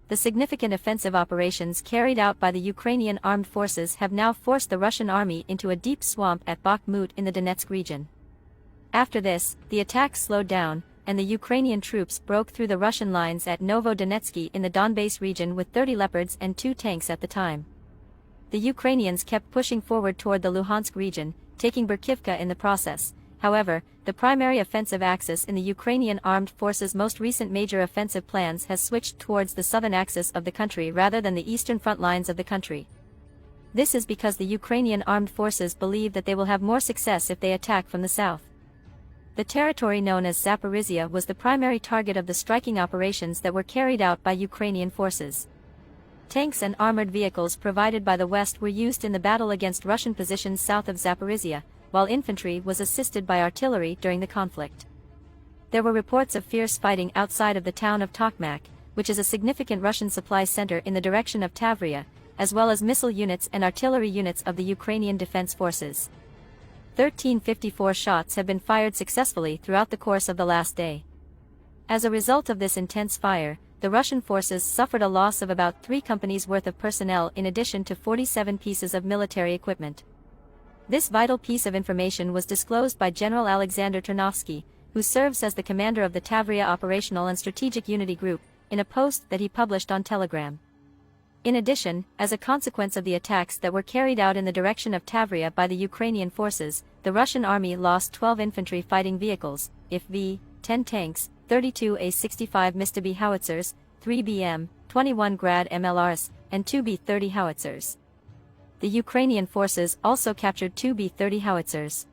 the significant offensive operations carried out by the Ukrainian armed forces have now forced the Russian army into a deep swamp at Bakhmut in the Donetsk region. After this, the attacks slowed down, and the Ukrainian troops broke through the Russian lines at Novodonetsky in the Donbass region with 30 Leopards and 2 tanks at the time. The Ukrainians kept pushing forward toward the Luhansk region, taking Berkivka in the process. However, the primary offensive axis in the Ukrainian armed forces' most recent major offensive plans has switched towards the southern axis of the country rather than the eastern front lines of the country. This is because the Ukrainian armed forces believe that they will have more success if they attack from the south. The territory known as Zaporizhia was the primary target of the striking operations that were carried out by Ukrainian forces. Tanks and armored vehicles provided by the West were used in the battle against Russian positions south of Zaporizhia, while infantry was assisted by artillery during the conflict. There were reports of fierce fighting outside of the town of Tokmak, which is a significant Russian supply center in the direction of Tavria, as well as missile units and artillery units of the Ukrainian Defense Forces. 1354 shots have been fired successfully throughout the course of the last day. As a result of this intense fire, the Russian forces suffered a loss of about 3 companies' worth of personnel in addition to 47 pieces of military equipment. This vital piece of information was disclosed by General Alexander Ternovsky, who serves as the commander of the Tavria Operational and Strategic Unity Group, in a post that he published on Telegram. In addition, as a consequence of the attacks that were carried out in the direction of Tavria by the Ukrainian forces, the Russian army lost 12 infantry fighting vehicles, IFV, 10 tanks, 32 A-65 Mitsubishi howitzers, 3 BM, 21 Grad MLRs, and 2 B-30 howitzers. The Ukrainian forces also captured 2 B-30 howitzers.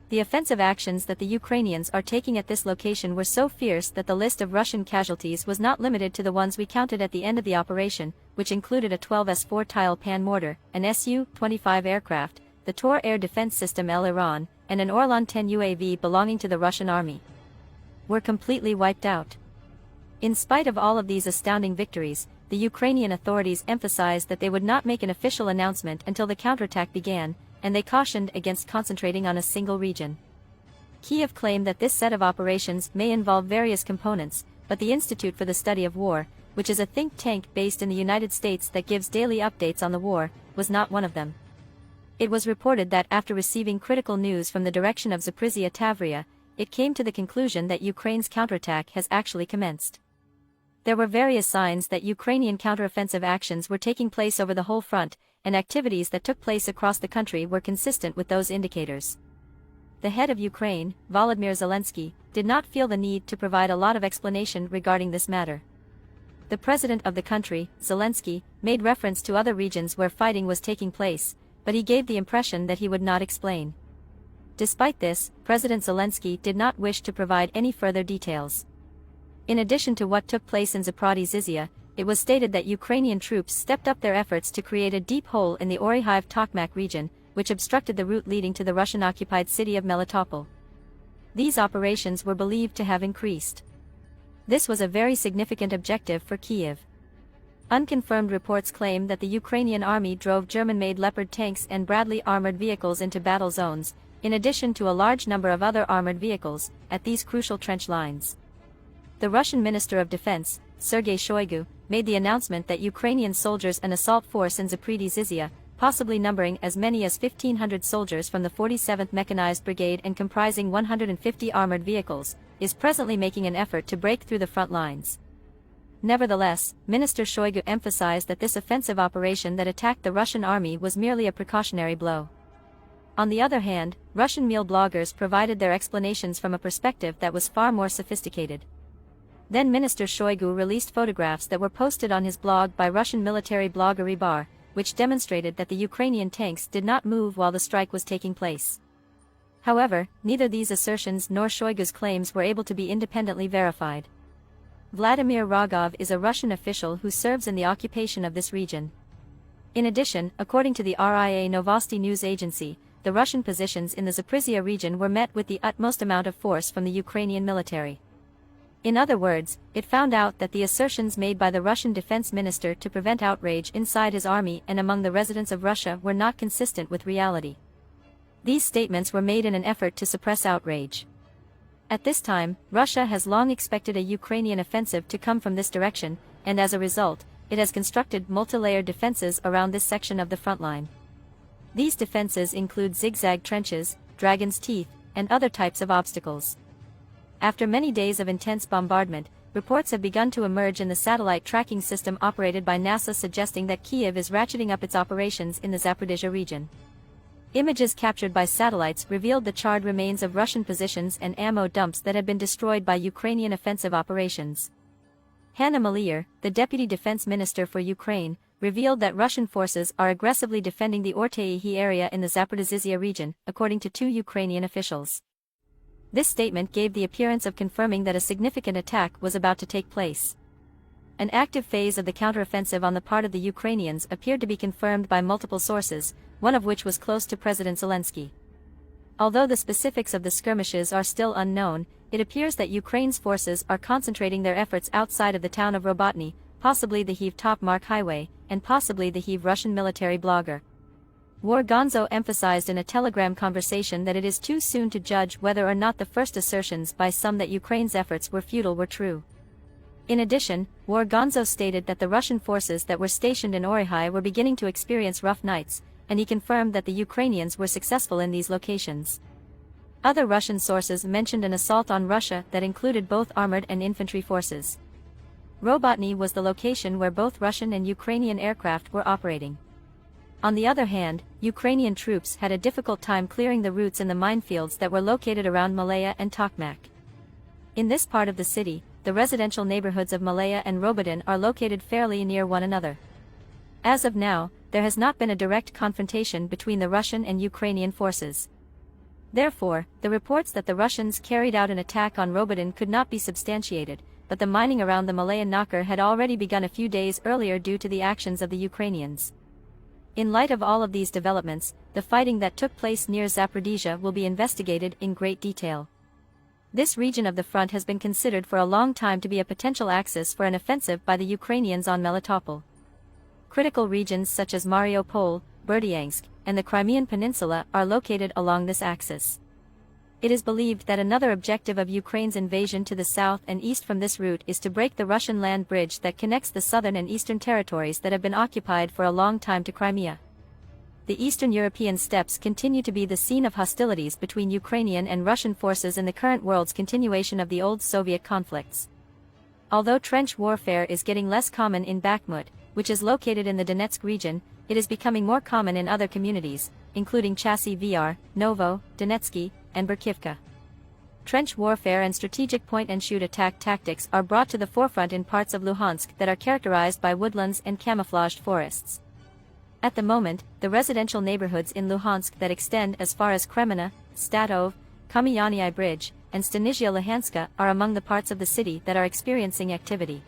The offensive actions that the Ukrainians are taking at this location were so fierce that the list of Russian casualties was not limited to the ones we counted at the end of the operation, which included a 12 S-4 Tile Pan mortar, an Su-25 aircraft, the Tor air defense system El Iran, and an Orlan-10 UAV belonging to the Russian army. Were completely wiped out. In spite of all of these astounding victories, the Ukrainian authorities emphasized that they would not make an official announcement until the counterattack began, and they cautioned against concentrating on a single region. Kiev claimed that this set of operations may involve various components, but the Institute for the Study of War, which is a think tank based in the United States that gives daily updates on the war, was not one of them. It was reported that after receiving critical news from the direction of Zaporizhia Tavria, it came to the conclusion that Ukraine's counterattack has actually commenced. There were various signs that Ukrainian counteroffensive actions were taking place over the whole front, and activities that took place across the country were consistent with those indicators. The head of Ukraine, Volodymyr Zelensky, did not feel the need to provide a lot of explanation regarding this matter. The president of the country, Zelensky, made reference to other regions where fighting was taking place, but he gave the impression that he would not explain. Despite this, President Zelensky did not wish to provide any further details. In addition to what took place in Zaporizhia, it was stated that Ukrainian troops stepped up their efforts to create a deep hole in the Oryhive-Tokmak region, which obstructed the route leading to the Russian-occupied city of Melitopol. These operations were believed to have increased. This was a very significant objective for Kiev. Unconfirmed reports claim that the Ukrainian army drove German-made Leopard tanks and Bradley armored vehicles into battle zones, in addition to a large number of other armored vehicles, at these crucial trench lines. The Russian Minister of Defense, Sergei Shoigu, made the announcement that Ukrainian soldiers an assault force in Zaporizhia, possibly numbering as many as 1,500 soldiers from the 47th Mechanized Brigade and comprising 150 armored vehicles, is presently making an effort to break through the front lines. Nevertheless, Minister Shoigu emphasized that this offensive operation that attacked the Russian army was merely a precautionary blow. On the other hand, Russian meal bloggers provided their explanations from a perspective that was far more sophisticated. Then Minister Shoigu released photographs that were posted on his blog by Russian military blogger Rybar, which demonstrated that the Ukrainian tanks did not move while the strike was taking place. However, neither these assertions nor Shoigu's claims were able to be independently verified. Vladimir Rogov is a Russian official who serves in the occupation of this region. In addition, according to the RIA Novosti news agency, the Russian positions in the Zaporizhia region were met with the utmost amount of force from the Ukrainian military. In other words, it found out that the assertions made by the Russian defense minister to prevent outrage inside his army and among the residents of Russia were not consistent with reality. These statements were made in an effort to suppress outrage. At this time, Russia has long expected a Ukrainian offensive to come from this direction, and as a result, it has constructed multi-layered defenses around this section of the front line. These defenses include zigzag trenches, dragon's teeth, and other types of obstacles. After many days of intense bombardment, reports have begun to emerge in the satellite tracking system operated by NASA suggesting that Kyiv is ratcheting up its operations in the Zaporizhzhia region. Images captured by satellites revealed the charred remains of Russian positions and ammo dumps that had been destroyed by Ukrainian offensive operations. Hanna Maliar, the Deputy Defense Minister for Ukraine, revealed that Russian forces are aggressively defending the Ortyihi area in the Zaporizhzhia region, according to 2 Ukrainian officials. This statement gave the appearance of confirming that a significant attack was about to take place. An active phase of the counteroffensive on the part of the Ukrainians appeared to be confirmed by multiple sources, one of which was close to President Zelensky. Although the specifics of the skirmishes are still unknown, it appears that Ukraine's forces are concentrating their efforts outside of the town of Robotny, possibly the Kyiv-Tokmak highway, and possibly the Kyiv Russian military blogger. War Gonzo emphasized in a Telegram conversation that it is too soon to judge whether or not the first assertions by some that Ukraine's efforts were futile were true. In addition, War Gonzo stated that the Russian forces that were stationed in Orihai were beginning to experience rough nights, and he confirmed that the Ukrainians were successful in these locations. Other Russian sources mentioned an assault on Russia that included both armored and infantry forces. Robotny was the location where both Russian and Ukrainian aircraft were operating. On the other hand, Ukrainian troops had a difficult time clearing the routes in the minefields that were located around Malaya and Tokmak. In this part of the city, the residential neighborhoods of Malaya and Robotyn are located fairly near one another. As of now, there has not been a direct confrontation between the Russian and Ukrainian forces. Therefore, the reports that the Russians carried out an attack on Robotyn could not be substantiated, but the mining around the Malaya Nakar had already begun a few days earlier due to the actions of the Ukrainians. In light of all of these developments, the fighting that took place near Zaporizhzhia will be investigated in great detail. This region of the front has been considered for a long time to be a potential axis for an offensive by the Ukrainians on Melitopol. Critical regions such as Mariupol, Berdyansk, and the Crimean Peninsula are located along this axis. It is believed that another objective of Ukraine's invasion to the south and east from this route is to break the Russian land bridge that connects the southern and eastern territories that have been occupied for a long time to Crimea. The Eastern European steppes continue to be the scene of hostilities between Ukrainian and Russian forces in the current world's continuation of the old Soviet conflicts. Although trench warfare is getting less common in Bakhmut, which is located in the Donetsk region, it is becoming more common in other communities, including Chasiv Yar, Novo, Donetsky, and Berkivka. Trench warfare and strategic point-and-shoot attack tactics are brought to the forefront in parts of Luhansk that are characterized by woodlands and camouflaged forests. At the moment, the residential neighborhoods in Luhansk that extend as far as Kremina, Statov, Kamyanyai Bridge, and Stanizhia Luhanska are among the parts of the city that are experiencing activity.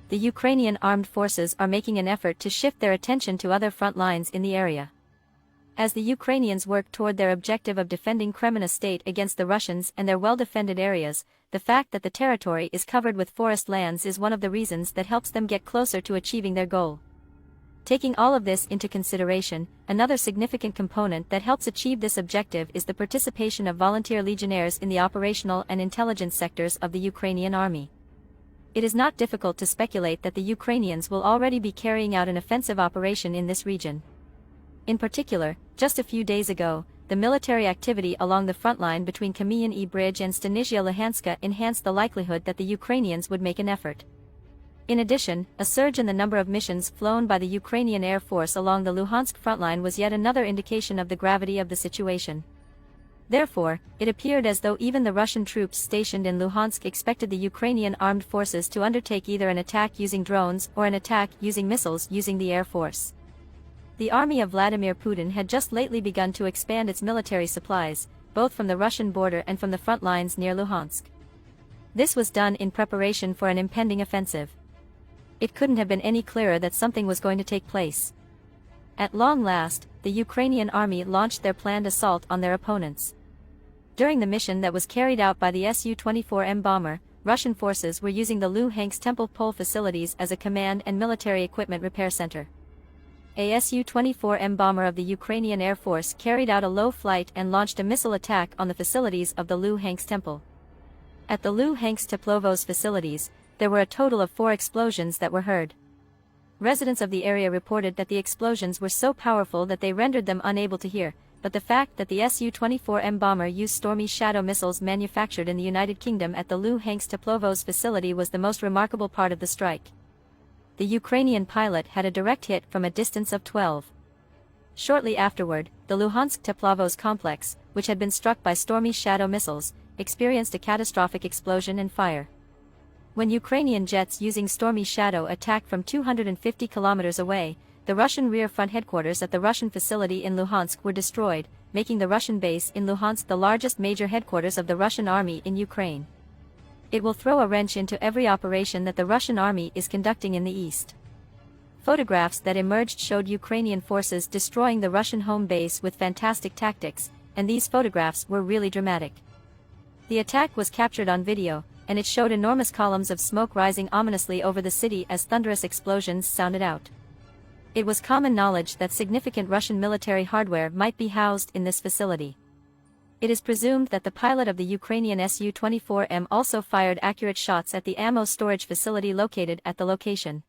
The Ukrainian armed forces are making an effort to shift their attention to other front lines in the area. As the Ukrainians work toward their objective of defending Kremina state against the Russians and their well-defended areas, the fact that the territory is covered with forest lands is one of the reasons that helps them get closer to achieving their goal. Taking all of this into consideration, another significant component that helps achieve this objective is the participation of volunteer legionnaires in the operational and intelligence sectors of the Ukrainian army. It is not difficult to speculate that the Ukrainians will already be carrying out an offensive operation in this region. In particular, just a few days ago, the military activity along the front line between Kamyanyai Bridge and Stanizhia Luhanska enhanced the likelihood that the Ukrainians would make an effort. In addition, a surge in the number of missions flown by the Ukrainian Air Force along the Luhansk frontline was yet another indication of the gravity of the situation. Therefore, it appeared as though even the Russian troops stationed in Luhansk expected the Ukrainian armed forces to undertake either an attack using drones or an attack using missiles using the Air Force. The army of Vladimir Putin had just lately begun to expand its military supplies, both from the Russian border and from the front lines near Luhansk. This was done in preparation for an impending offensive. It couldn't have been any clearer that something was going to take place. At long last, the Ukrainian army launched their planned assault on their opponents. During the mission that was carried out by the Su-24M bomber, Russian forces were using the Luhansk Temple Pole facilities as a command and military equipment repair center. A Su-24M bomber of the Ukrainian Air Force carried out a low flight and launched a missile attack on the facilities of the Luhansk Temple. At the Luhansk Teplovos facilities, there were a total of 4 explosions that were heard. Residents of the area reported that the explosions were so powerful that they rendered them unable to hear, but the fact that the Su-24M bomber used Stormy Shadow missiles manufactured in the United Kingdom at the Luhansk Teplovozh facility was the most remarkable part of the strike. The Ukrainian pilot had a direct hit from a distance of 12. Shortly afterward, the Luhansk Teplovozh complex, which had been struck by Stormy Shadow missiles, experienced a catastrophic explosion and fire. When Ukrainian jets using Stormy Shadow attacked from 250 kilometers away, the Russian rear front headquarters at the Russian facility in Luhansk were destroyed, making the Russian base in Luhansk the largest major headquarters of the Russian army in Ukraine. It will throw a wrench into every operation that the Russian army is conducting in the east. Photographs that emerged showed Ukrainian forces destroying the Russian home base with fantastic tactics, and these photographs were really dramatic. The attack was captured on video, and it showed enormous columns of smoke rising ominously over the city as thunderous explosions sounded out. It was common knowledge that significant Russian military hardware might be housed in this facility. It is presumed that the pilot of the Ukrainian Su-24M also fired accurate shots at the ammo storage facility located at the location.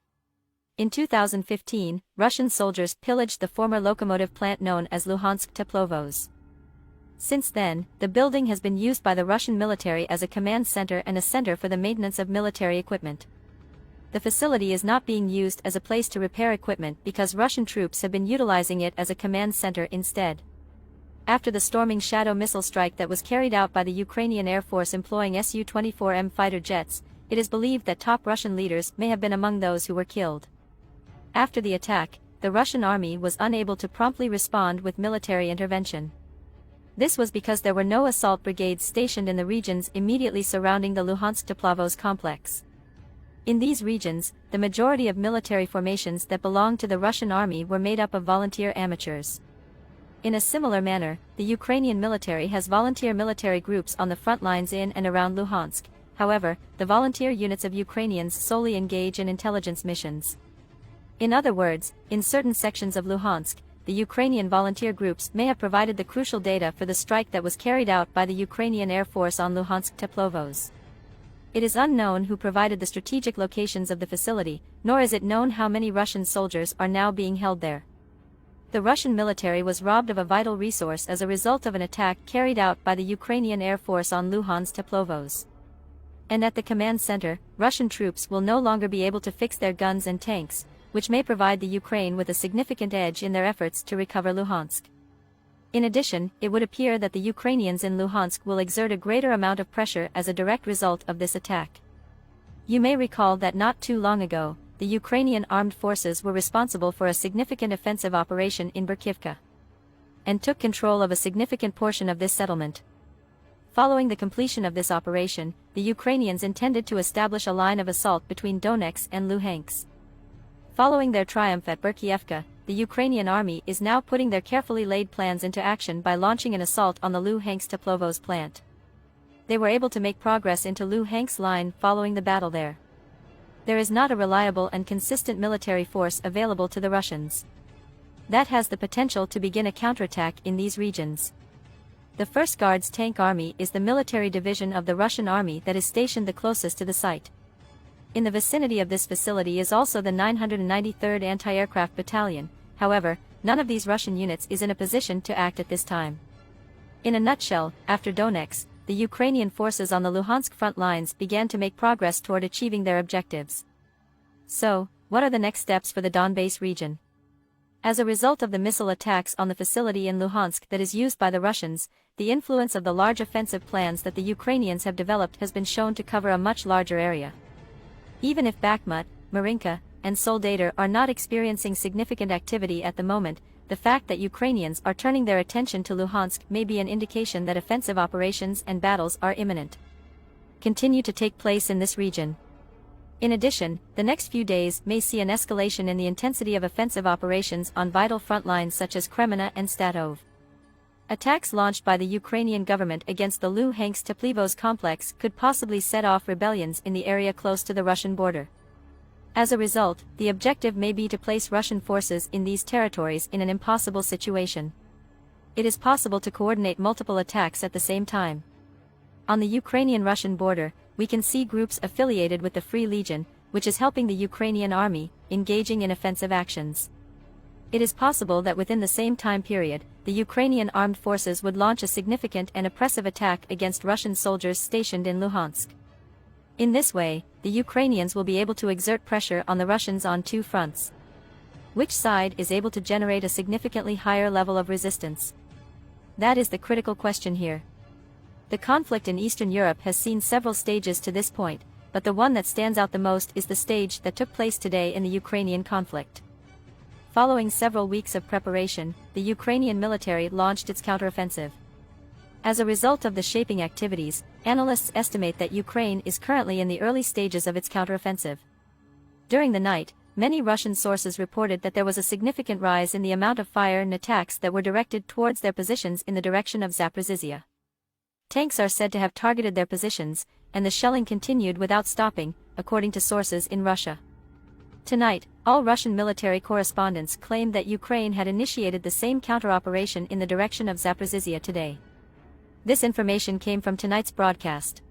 In 2015, Russian soldiers pillaged the former locomotive plant known as Luhansk Teplovozh. Since then, the building has been used by the Russian military as a command center and a center for the maintenance of military equipment. The facility is not being used as a place to repair equipment because Russian troops have been utilizing it as a command center instead. After the storming Shadow missile strike that was carried out by the Ukrainian Air Force employing Su-24M fighter jets, it is believed that top Russian leaders may have been among those who were killed. After the attack, the Russian army was unable to promptly respond with military intervention. This was because there were no assault brigades stationed in the regions immediately surrounding the Luhansk Teplovozh complex. In these regions, the majority of military formations that belonged to the Russian army were made up of volunteer amateurs. In a similar manner, the Ukrainian military has volunteer military groups on the front lines in and around Luhansk. However, the volunteer units of Ukrainians solely engage in intelligence missions. In other words, in certain sections of Luhansk, the Ukrainian volunteer groups may have provided the crucial data for the strike that was carried out by the Ukrainian Air Force on Luhansk Teplovozh. It is unknown who provided the strategic locations of the facility, nor is it known how many Russian soldiers are now being held there. The Russian military was robbed of a vital resource as a result of an attack carried out by the Ukrainian Air Force on Luhansk Teplovozh. And at the command center, Russian troops will no longer be able to fix their guns and tanks, which may provide the Ukraine with a significant edge in their efforts to recover Luhansk. In addition, it would appear that the Ukrainians in Luhansk will exert a greater amount of pressure as a direct result of this attack. You may recall that not too long ago, the Ukrainian armed forces were responsible for a significant offensive operation in Berkivka and took control of a significant portion of this settlement. Following the completion of this operation, the Ukrainians intended to establish a line of assault between Donetsk and Luhansk. Following their triumph at Berkivka, the Ukrainian army is now putting their carefully laid plans into action by launching an assault on the Luhansk Teplovozh plant. They were able to make progress into Luhansk's line following the battle there. There is not a reliable and consistent military force available to the Russians. That has the potential to begin a counterattack in these regions. The 1st Guards Tank Army is the military division of the Russian army that is stationed the closest to the site. In the vicinity of this facility is also the 993rd Anti-Aircraft Battalion. However, none of these Russian units is in a position to act at this time. In a nutshell, after Donetsk, the Ukrainian forces on the Luhansk front lines began to make progress toward achieving their objectives. So, what are the next steps for the Donbas region? As a result of the missile attacks on the facility in Luhansk that is used by the Russians, the influence of the large offensive plans that the Ukrainians have developed has been shown to cover a much larger area. Even if Bakhmut, Marinka, and Soledar are not experiencing significant activity at the moment, the fact that Ukrainians are turning their attention to Luhansk may be an indication that offensive operations and battles are imminent. Continue to take place in this region. In addition, the next few days may see an escalation in the intensity of offensive operations on vital front lines such as Kreminna and Statov. Attacks launched by the Ukrainian government against the Luhansk Teplovozh complex could possibly set off rebellions in the area close to the Russian border. As a result, the objective may be to place Russian forces in these territories in an impossible situation. It is possible to coordinate multiple attacks at the same time. On the Ukrainian-Russian border, we can see groups affiliated with the Free Legion, which is helping the Ukrainian army, engaging in offensive actions. It is possible that within the same time period, the Ukrainian armed forces would launch a significant and oppressive attack against Russian soldiers stationed in Luhansk. In this way, the Ukrainians will be able to exert pressure on the Russians on two fronts. Which side is able to generate a significantly higher level of resistance? That is the critical question here. The conflict in Eastern Europe has seen several stages to this point, but the one that stands out the most is the stage that took place today in the Ukrainian conflict. Following several weeks of preparation, the Ukrainian military launched its counteroffensive. As a result of the shaping activities, analysts estimate that Ukraine is currently in the early stages of its counteroffensive. During the night, many Russian sources reported that there was a significant rise in the amount of fire and attacks that were directed towards their positions in the direction of Zaporizhzhia. Tanks are said to have targeted their positions, and the shelling continued without stopping, according to sources in Russia. Tonight, all Russian military correspondents claimed that Ukraine had initiated the same counter-operation in the direction of Zaporizhzhia today. This information came from tonight's broadcast.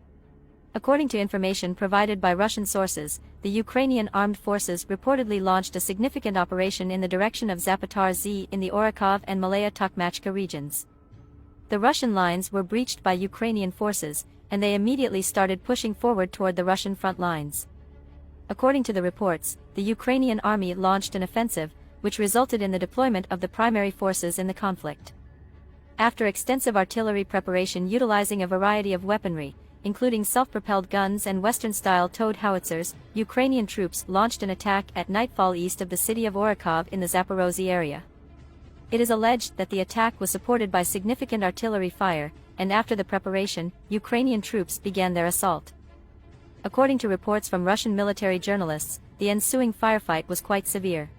According to information provided by Russian sources, the Ukrainian armed forces reportedly launched a significant operation in the direction of Zaporizhzhia in the Orakov and Malaya Tokmachka regions. The Russian lines were breached by Ukrainian forces, and they immediately started pushing forward toward the Russian front lines. According to the reports, the Ukrainian army launched an offensive, which resulted in the deployment of the primary forces in the conflict. After extensive artillery preparation utilizing a variety of weaponry, including self-propelled guns and Western-style towed howitzers, Ukrainian troops launched an attack at nightfall east of the city of Orakov in the Zaporozhye area. It is alleged that the attack was supported by significant artillery fire, and after the preparation, Ukrainian troops began their assault. According to reports from Russian military journalists, the ensuing firefight was quite severe.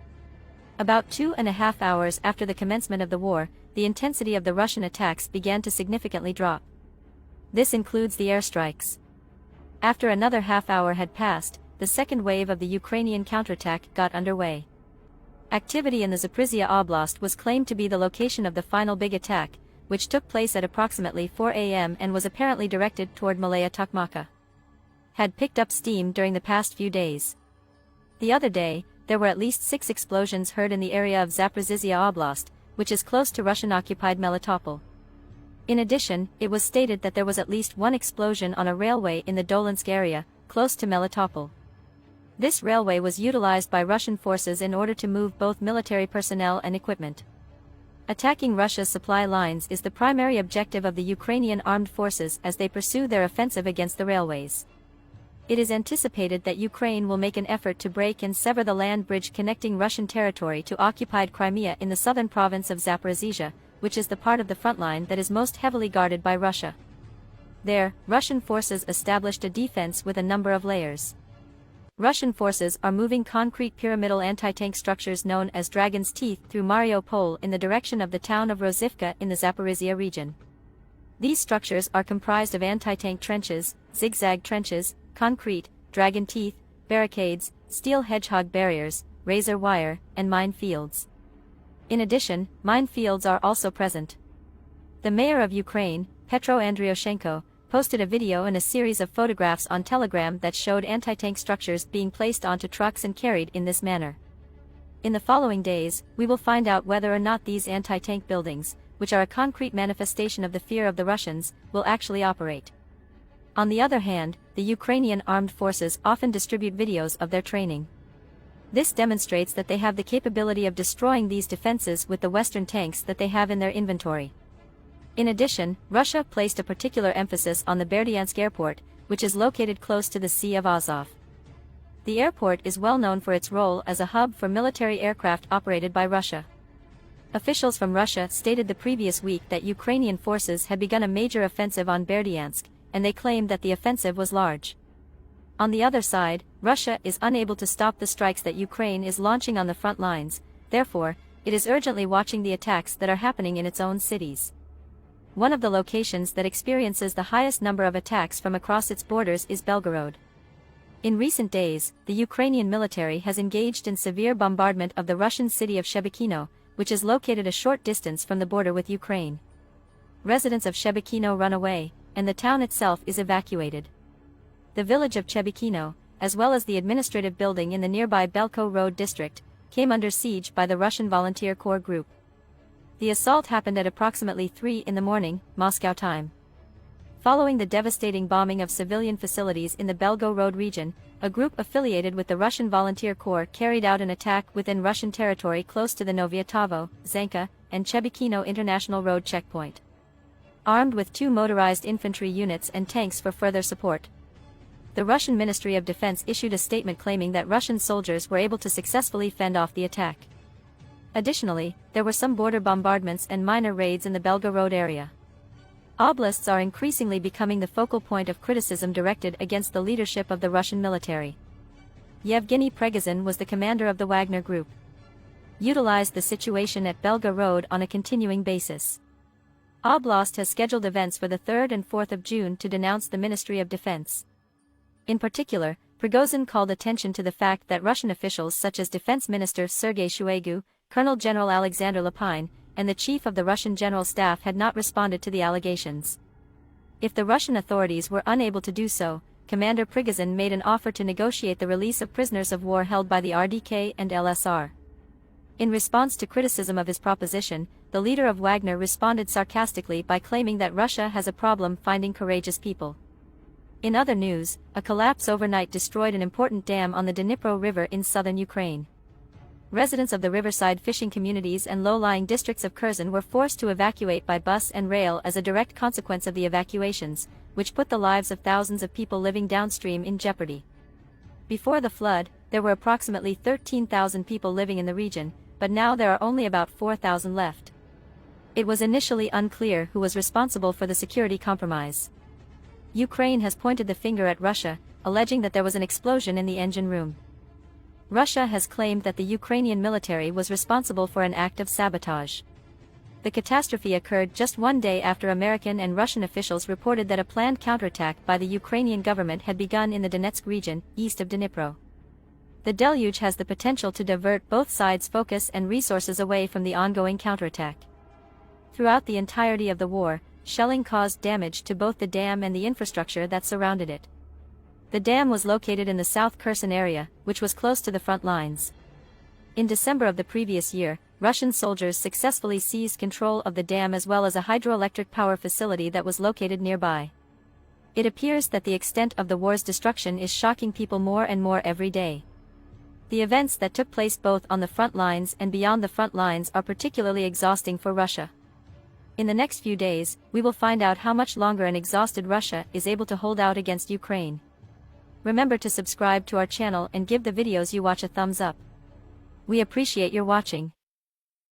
About 2.5 hours after the commencement of the war, the intensity of the Russian attacks began to significantly drop. This includes the airstrikes. After another half hour had passed, the second wave of the Ukrainian counterattack got underway. Activity in the Zaporizhzhia Oblast was claimed to be the location of the final big attack, which took place at approximately 4 a.m. and was apparently directed toward Malaya Tokmachka. Had picked up steam during the past few days. The other day, there were at least 6 explosions heard in the area of Zaporizhzhia Oblast, which is close to Russian-occupied Melitopol. In addition, it was stated that there was at least 1 explosion on a railway in the Dolinsk area, close to Melitopol. This railway was utilized by Russian forces in order to move both military personnel and equipment. Attacking Russia's supply lines is the primary objective of the Ukrainian armed forces as they pursue their offensive against the railways. It is anticipated that Ukraine will make an effort to break and sever the land bridge connecting Russian territory to occupied Crimea in the southern province of Zaporizhzhia, which is the part of the front line that is most heavily guarded by Russia. There, Russian forces established a defense with a number of layers. Russian forces are moving concrete pyramidal anti-tank structures known as Dragon's Teeth through Mariupol in the direction of the town of Rozivka in the Zaporizhzhia region. These structures are comprised of anti-tank trenches, zigzag trenches, concrete, dragon teeth, barricades, steel hedgehog barriers, razor wire, and minefields. In addition, minefields are also present. The mayor of Ukraine, Petro Andrioshenko, posted a video and a series of photographs on Telegram that showed anti-tank structures being placed onto trucks and carried in this manner. In the following days, we will find out whether or not these anti-tank buildings, which are a concrete manifestation of the fear of the Russians, will actually operate. On the other hand, the Ukrainian armed forces often distribute videos of their training. This demonstrates that they have the capability of destroying these defenses with the Western tanks that they have in their inventory. In addition, Russia placed a particular emphasis on the Berdyansk airport, which is located close to the Sea of Azov. The airport is well known for its role as a hub for military aircraft operated by Russia. Officials from Russia stated the previous week that Ukrainian forces had begun a major offensive on Berdyansk, and they claimed that the offensive was large. On the other side, Russia is unable to stop the strikes that Ukraine is launching on the front lines, therefore, it is urgently watching the attacks that are happening in its own cities. One of the locations that experiences the highest number of attacks from across its borders is Belgorod. In recent days, the Ukrainian military has engaged in severe bombardment of the Russian city of Shebekino, which is located a short distance from the border with Ukraine. Residents of Shebekino run away, and the town itself is evacuated. the village of Chebykino, as well as the administrative building in the nearby Belko Road district, came under siege by the Russian Volunteer Corps group. The assault happened at approximately 3 in the morning, Moscow time. Following the devastating bombing of civilian facilities in the Belgo Road region, a group affiliated with the Russian Volunteer Corps carried out an attack within Russian territory close to the Novyatavo, Zanka, and Chebykino International Road checkpoint. Armed with 2 motorized infantry units and tanks for further support, the Russian Ministry of Defense issued a statement claiming that Russian soldiers were able to successfully fend off the attack. Additionally, there were some border bombardments and minor raids in the Belgo Road area. Oblasts are increasingly becoming the focal point of criticism directed against the leadership of the Russian military. Yevgeny Prigozhin was the commander of the Wagner Group. Utilized the situation at Belgo Road on a continuing basis. Oblast has scheduled events for the 3rd and 4th of June to denounce the Ministry of Defense. In particular, Prigozhin called attention to the fact that Russian officials such as Defense Minister Sergei Shoigu, Colonel General Alexander Lapine, and the Chief of the Russian General Staff had not responded to the allegations. If the Russian authorities were unable to do so, Commander Prigozhin made an offer to negotiate the release of prisoners of war held by the RDK and LSR. In response to criticism of his proposition, the leader of Wagner responded sarcastically by claiming that Russia has a problem finding courageous people. In other news, a collapse overnight destroyed an important dam on the Dnipro River in southern Ukraine. Residents of the riverside fishing communities and low-lying districts of Kherson were forced to evacuate by bus and rail as a direct consequence of the evacuations, which put the lives of thousands of people living downstream in jeopardy. Before the flood, there were approximately 13,000 people living in the region, but now there are only about 4,000 left. It was initially unclear who was responsible for the security compromise. Ukraine has pointed the finger at Russia, alleging that there was an explosion in the engine room. Russia has claimed that the Ukrainian military was responsible for an act of sabotage. The catastrophe occurred just one day after American and Russian officials reported that a planned counterattack by the Ukrainian government had begun in the Donetsk region, east of Dnipro. The deluge has the potential to divert both sides' focus and resources away from the ongoing counterattack. Throughout the entirety of the war, shelling caused damage to both the dam and the infrastructure that surrounded it. The dam was located in the South Kherson area, which was close to the front lines. In December of the previous year, Russian soldiers successfully seized control of the dam as well as a hydroelectric power facility that was located nearby. It appears that the extent of the war's destruction is shocking people more and more every day. The events that took place both on the front lines and beyond the front lines are particularly exhausting for Russia. In the next few days, we will find out how much longer an exhausted Russia is able to hold out against Ukraine. Remember to subscribe to our channel and give the videos you watch a thumbs up. We appreciate your watching.